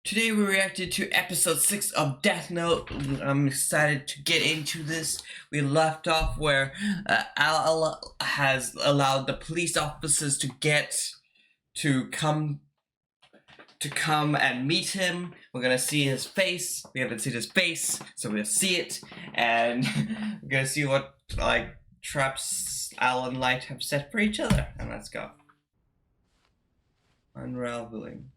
Today we reacted to episode 6 of Death Note. I'm excited to get into this. We left off where Al has allowed the police officers to come and meet him. We're gonna see his face. We haven't seen his face, so we'll see it, and we're gonna see what traps Al and Light have set for each other. And let's go. Unraveling.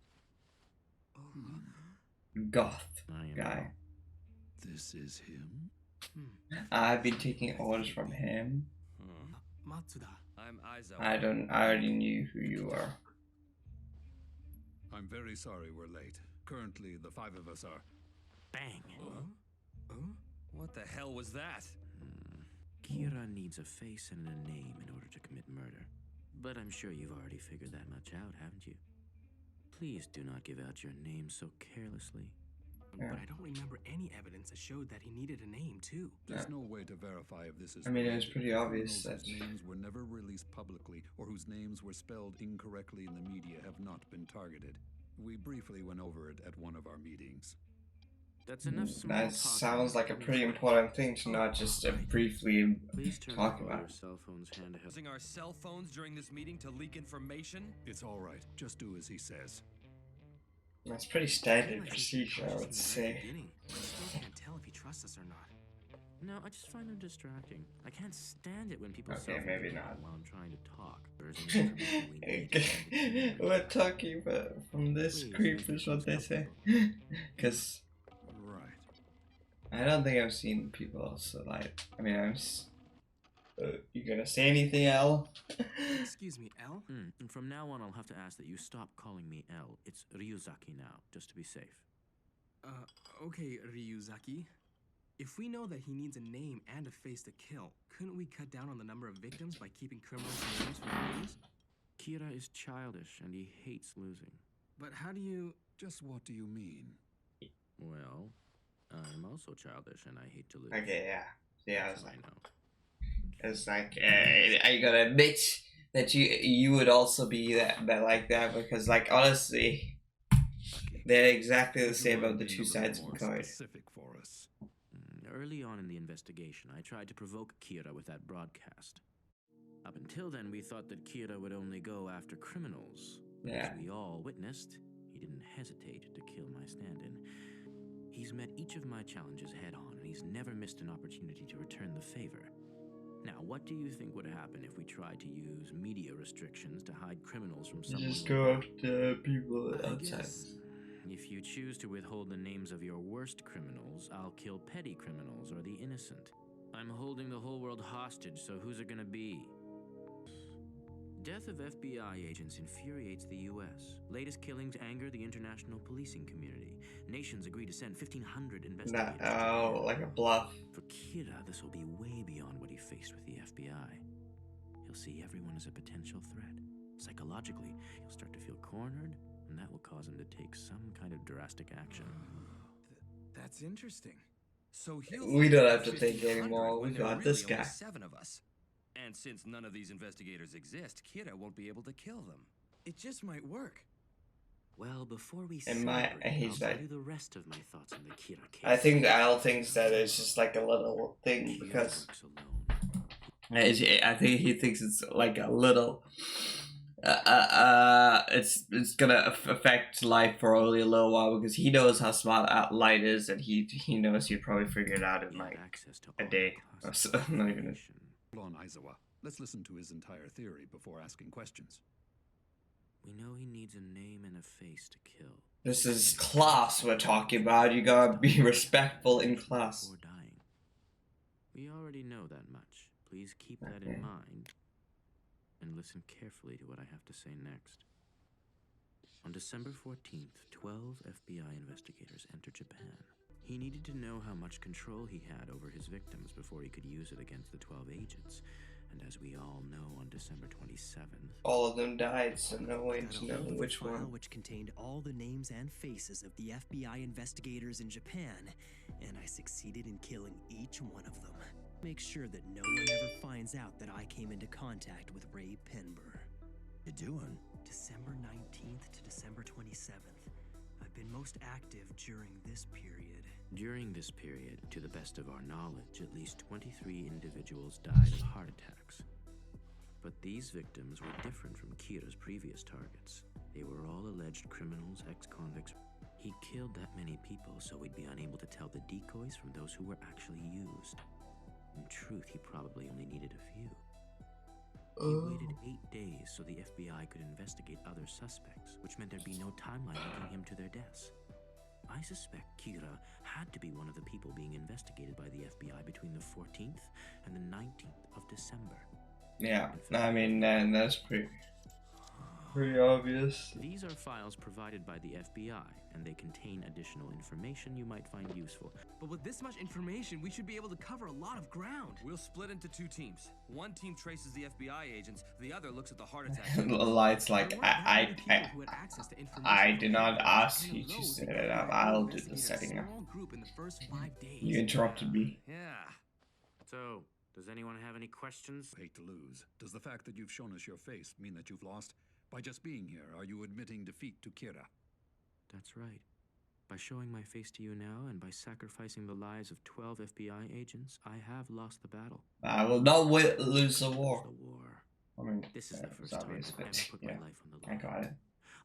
Goth guy. This is him? I've been taking orders from him. Matsuda. I'm Aizawa. I already knew who you are. I'm very sorry we're late. Currently, the 5 of us are... Bang. What the hell was that? Kira needs a face and a name in order to commit murder. But I'm sure you've already figured that much out, haven't you? Please do not give out your name so carelessly. Yeah. But I don't remember any evidence that showed that he needed a name, too. There's no way to verify if this is... I mean, it was pretty obvious Criminals that... whose names were never released publicly or whose names were spelled incorrectly in the media have not been targeted. We briefly went over it at one of our meetings. That's enough small That talk. sounds like a pretty important thing to not just briefly Please turn talk off all about. your cell phones handheld. Using our cell phones during this meeting to leak information? It's all right. Just do as he says. That's pretty standard procedure, I would say. I still can't tell if he trusts us or not. No, I just find them distracting. I can't stand it when people Okay, cell phone maybe me not. while I'm trying to talk. There isn't information we need. We're talking about from this Please, creep make is it what they stop say. people. Because Right. I don't think I've seen people also I mean, you gonna say anything, Al? Excuse me, L? And from now on, I'll have to ask that you stop calling me L. It's Ryuzaki now, just to be safe. Okay, Ryuzaki. If we know that he needs a name and a face to kill, couldn't we cut down on the number of victims by keeping criminals' names for the news? Kira is childish and he hates losing. But how do you... Just what do you mean? Well, I'm also childish and I hate to lose. Okay, yeah. Yeah, That's what I know. it's like, I gotta admit that you would also be that like that, because honestly, they're exactly the same about the two sides of the coin. Specific for us. Early on in the investigation, I tried to provoke Kira with that broadcast. Up until then, we thought that Kira would only go after criminals. But Yeah. as we all witnessed, he didn't hesitate to kill my stand-in. He's met each of my challenges head-on, and he's never missed an opportunity to return the favor. Now, what do you think would happen if we tried to use media restrictions to hide criminals from someone? Just go after people outside. If you choose to withhold the names of your worst criminals, I'll kill petty criminals or the innocent. I'm holding the whole world hostage, so who's it gonna be? Death of FBI agents infuriates the U.S. Latest killings anger the international policing community. Nations agree to send 1,500 investigators. Like a bluff. For Kira, this will be way beyond what he faced with the FBI. He'll see everyone as a potential threat. Psychologically, he'll start to feel cornered, and that will cause him to take some kind of drastic action. That's interesting. So We don't have to think anymore. We when there are got this really only guy. 7 of us. And since none of these investigators exist, Kira won't be able to kill them. It just might work. Well, before we And celebrate, he's I'll tell like- you the rest of my thoughts on the Kira case. I think Al thinks that it's just like a little thing Kira because works alone. I think he thinks it's like a little. It's gonna affect Light for only a little while because he knows how smart Light is, and he knows he'd probably figure it out in You have like access to a all day. classified Or so, not even a... information. Hold on, Aizawa. Let's listen to his entire theory before asking questions. We know he needs a name and a face to kill. This is class we're talking about. You gotta be respectful in class. Before dying. We already know that much. Please keep that Okay. in mind and listen carefully to what I have to say next. On December 14th, 12 FBI investigators entered Japan. He needed to know how much control he had over his victims before he could use it against the 12 agents. And as we all know, on December 27th, All of them died, so no way Got to a know hold of a which file one. which contained all the names and faces of the FBI investigators in Japan, and I succeeded in killing each one of them. Make sure that no one ever finds out that I came into contact with Raye Penber. You doing? December 19th to December 27th. I have been most active during this period. During this period, to the best of our knowledge, at least 23 individuals died of heart attacks. But these victims were different from Kira's previous targets. They were all alleged criminals, ex-convicts. He killed that many people so we'd be unable to tell the decoys from those who were actually used. In truth, he probably only needed a few. He waited 8 days so the FBI could investigate other suspects, which meant there'd be no timeline linking him to their deaths. I suspect Kira had to be one of the people being investigated by the FBI between the 14th and the 19th of December. Yeah, I mean, that's pretty obvious. These are files provided by the FBI, and they contain additional information you might find useful. But with this much information, we should be able to cover a lot of ground. We'll split into 2 teams. One team traces the FBI agents, the other looks at the heart attack. Light's like, There weren't that many people who had access to information I from did not the ask FBI, you and to of those, set the it up. FBI I'll do the investigated a setting up. small group in the first 5 days. You interrupted me. Yeah. So, does anyone have any questions? Hate to lose. Does the fact that you've shown us your face mean that you've lost? By just being here, are you admitting defeat to Kira? That's right. By showing my face to you now and by sacrificing the lives of 12 FBI agents, I have lost the battle. I will not lose the war. The war. I mean, This is the it's first time obvious, I've but ever put yeah, my life on the I line. got it.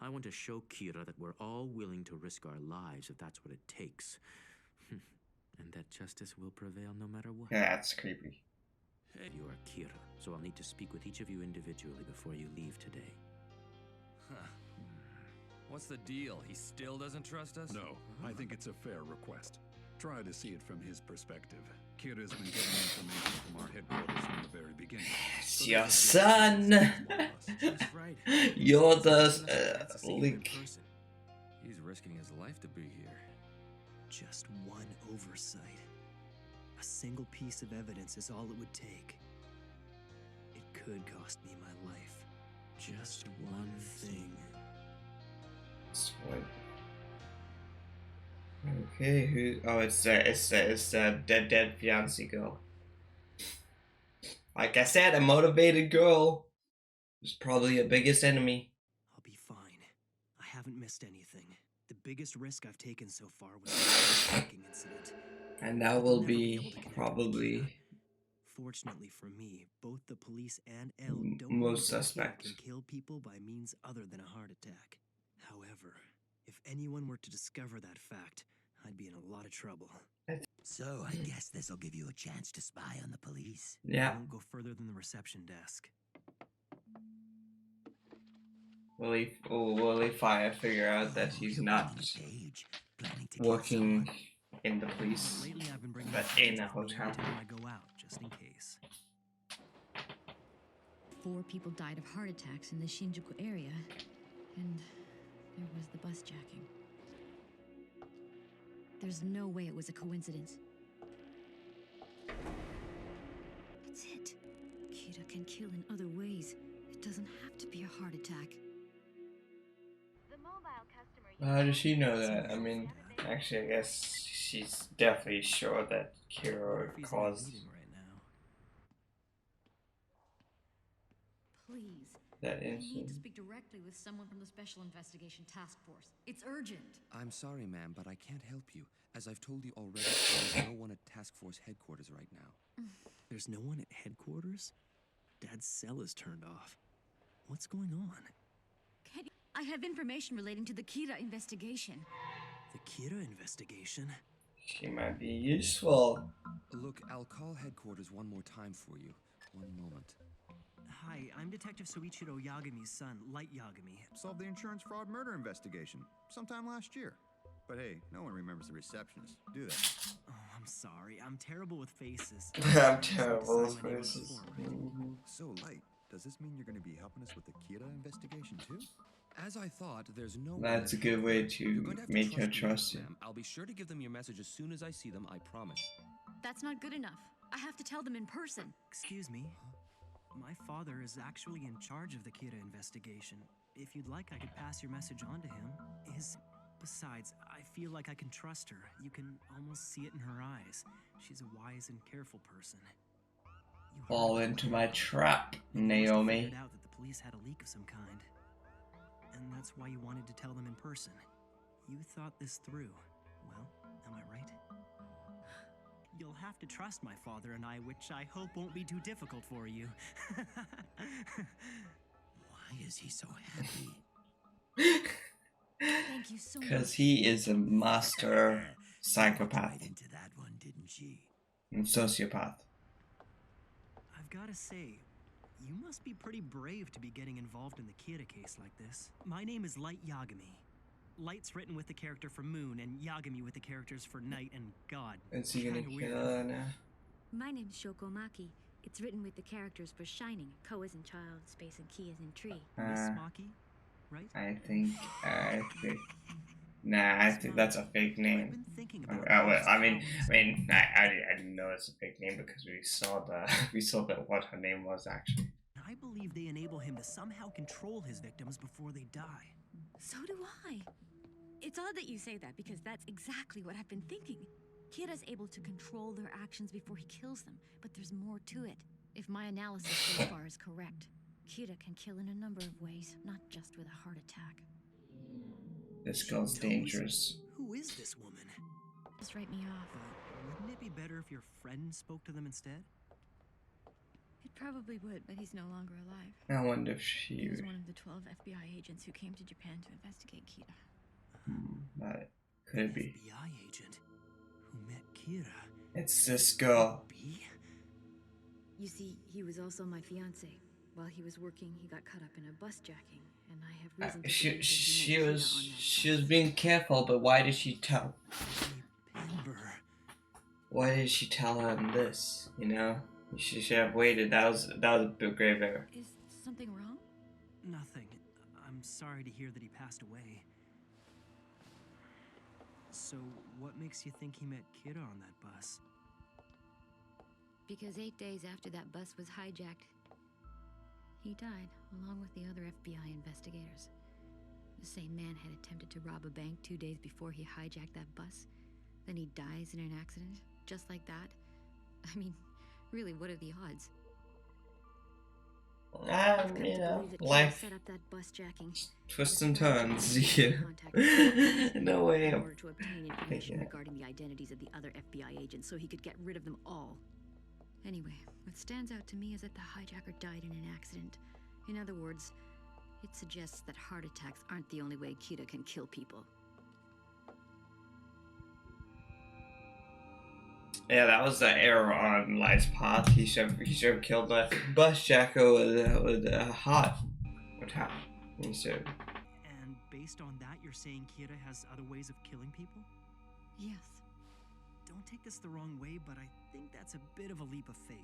I want to show Kira that we're all willing to risk our lives if that's what it takes. And that justice will prevail no matter what. Yeah, that's creepy. You are Kira, so I'll need to speak with each of you individually before you leave today. Huh. What's the deal? He still doesn't trust us? No, I think it's a fair request. Try to see it from his perspective. Kira's been getting information from our headquarters from the very beginning. It's So your this is son. That's right. You're the That's to see him in link. person. He's risking his life to be here. Just one oversight. A single piece of evidence is all it would take. It could cost me my life. Just one thing. Sweet. Okay, who? Oh, it's the dead fiancée girl. Like I said, a motivated girl is probably your biggest enemy. I'll be fine. I haven't missed anything. The biggest risk I've taken so far was the first hacking incident. And that I'll will never be able to connect with probably Kira. Fortunately for me, both the police and Elle don't most know that Kira suspect. can kill people by means other than a heart attack. However, if anyone were to discover that fact, I'd be in a lot of trouble. So I guess this'll give you a chance to spy on the police. I Yeah. won't go further than the reception desk. Will he figure out that he's not Page, planning to kill working someone. in the police, Lately, I've been bringing but friends in a with me every hotel? time I go out, just in case. 4 people died of heart attacks in the Shinjuku area, and there was the bus jacking. There's no way it was a coincidence. It's it. Kira can kill in other ways. It doesn't have to be a heart attack. How does she know that? I mean, actually, I guess she's definitely sure that Kira Murphy's in a caused meeting right now. Please. that I need to incident. speak directly with someone from the Special Investigation Task Force. It's urgent. I'm sorry, ma'am, but I can't help you. As I've told you already, there's no one at Task Force headquarters right now. There's no one at headquarters? Dad's cell is turned off. What's going on? I have information relating to the Kira investigation. The Kira investigation? She might be useful. Look, I'll call headquarters one more time for you. One moment. Hi, I'm Detective Soichiro Yagami's son, Light Yagami. Solved the insurance fraud murder investigation sometime last year. But hey, no one remembers the receptionist, do they? Oh, I'm sorry. I'm terrible with faces. I'm terrible with Say my name on the faces. form. So, Light, does this mean you're going to be helping us with the Kira investigation too? As I thought, there's no one That's a at good way headquarters. You're to going to have make her me, trust you. ma'am. I'll be sure to give them your message as soon as I see them, I promise. That's not good enough. I have to tell them in person. Excuse me. My father is actually in charge of the Kira investigation. If you'd like, I could pass your message on to him. Besides, I feel like I can trust her. You can almost see it in her eyes. She's a wise and careful person. You heard Fall me into right. my trap, You must have Naomi. figured out that the police had a leak of some kind. And that's why you wanted to tell them in person. You thought this through. Well, am I right? You'll have to trust my father and I, which I hope won't be too difficult for you. Why is he so happy? Thank you so much. Because he is a master Right psychopath into that one, didn't she? and sociopath. I've got to say, you must be pretty brave to be getting involved in the Kira case like this. My name is Light Yagami. Light's written with the character for Moon, and Yagami with the characters for Night and God. Is he gonna Kinda kill weird. her now? My name's Shokomaki. It's written with the characters for Shining. Ko is in child, space, and Ki is in tree. Miss Maki, right? I think nah, I think that's a fake I've name. been thinking about Well, this I mean, house. I didn't know it's a fake name because we saw what her name was actually. I believe they enable him to somehow control his victims before they die. So do I. It's odd that you say that because that's exactly what I've been thinking. Kira's able to control their actions before he kills them, but there's more to it. If my analysis so far is correct, Kira can kill in a number of ways, not just with a heart attack. This girl's dangerous. Who is this woman? Just write me off. Wouldn't it be better if your friend spoke to them instead? It probably would, but he's no longer alive. I wonder if He she. was one of the 12 FBI agents who came to Japan to investigate Kira. That could be. FBI agent who met Kira. It's this girl. B? You see, he was also my fiancé. While he was working, he got caught up in a bus jacking, and I have reason to believe that he met Kira on that She was bus. being careful, but why did she tell? Raye Penber. Why did she tell him this? You know, she should have waited. That was a big grave error. Is something wrong? Nothing. I'm sorry to hear that he passed away. So, what makes you think he met Kira on that bus? Because 8 days after that bus was hijacked, he died, along with the other FBI investigators. The same man had attempted to rob a bank 2 days before he hijacked that bus. Then he dies in an accident, just like that. I mean, really, what are the odds? I've come You to know, believe that Kira life set up that bus jacking. twists With and the knowledge of turns. his Yeah. contact with No way. in order to obtain information Yeah. regarding the identities of the other FBI agents so he could get rid of them all. Anyway, what stands out to me is that the hijacker died in an accident. In other words, it suggests that heart attacks aren't the only way Kira can kill people. Yeah, that was the error on Light's part. He should have killed the bus jacker with a heart attack. He should. And based on that, you're saying Kira has other ways of killing people? Yes. Don't take this the wrong way, but I think that's a bit of a leap of faith.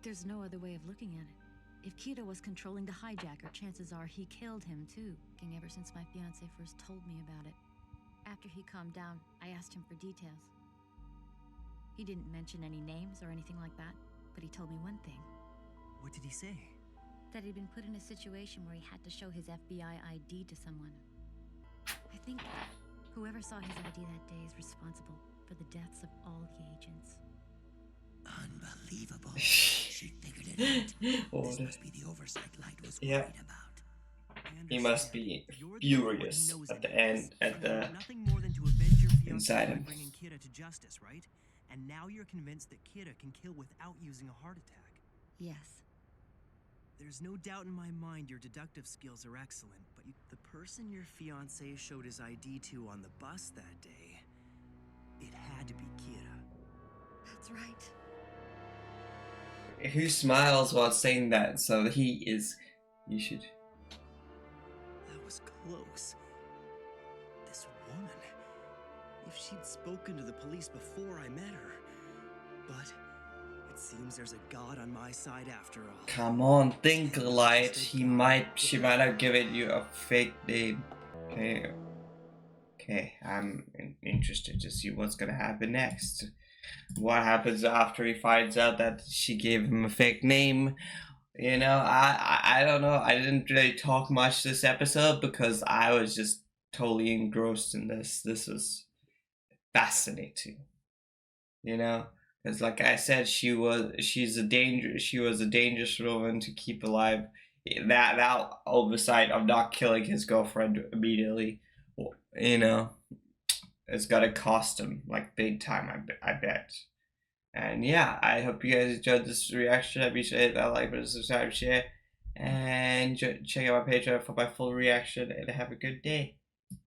There's no other way of looking at it. If Kira was controlling the hijacker, chances are he killed him too. Ever since my fiancé first told me about it. After he calmed down, I asked him for details. He didn't mention any names or anything like that, but he told me one thing. What did he say? That he'd been put in a situation where he had to show his FBI ID to someone. I think whoever saw his ID that day is responsible for the deaths of all the agents. Unbelievable. She figured it out. Oh, This must be the oversight Light was Yeah. worried about. He must be You're the furious one who knows at the evidence. end, at You the want nothing more than to avenge your fiancé inside by him. bringing Kira to justice, right? And now you're convinced that Kira can kill without using a heart attack. Yes. There's no doubt in my mind your deductive skills are excellent, but the person your fiancé showed his ID to on the bus that day, it had to be Kira. That's right. Who smiles while saying that? So he is. You should. That was close. This woman. If she'd spoken to the police before I met her. But it seems there's a god on my side after all. Come on, think, Light. She might have given you a fake name. Okay. Okay, I'm interested to see what's gonna happen next. What happens after he finds out that she gave him a fake name? You know, I don't know. I didn't really talk much this episode because I was just totally engrossed in this. This was fascinating. You know, because like I said, she was a dangerous woman to keep alive. That oversight of not killing his girlfriend immediately you know, it's gotta cost him like big time. I bet. And yeah, I hope you guys enjoyed this reaction. Be sure to hit that like button, subscribe, share, and check out my Patreon for my full reaction. And have a good day.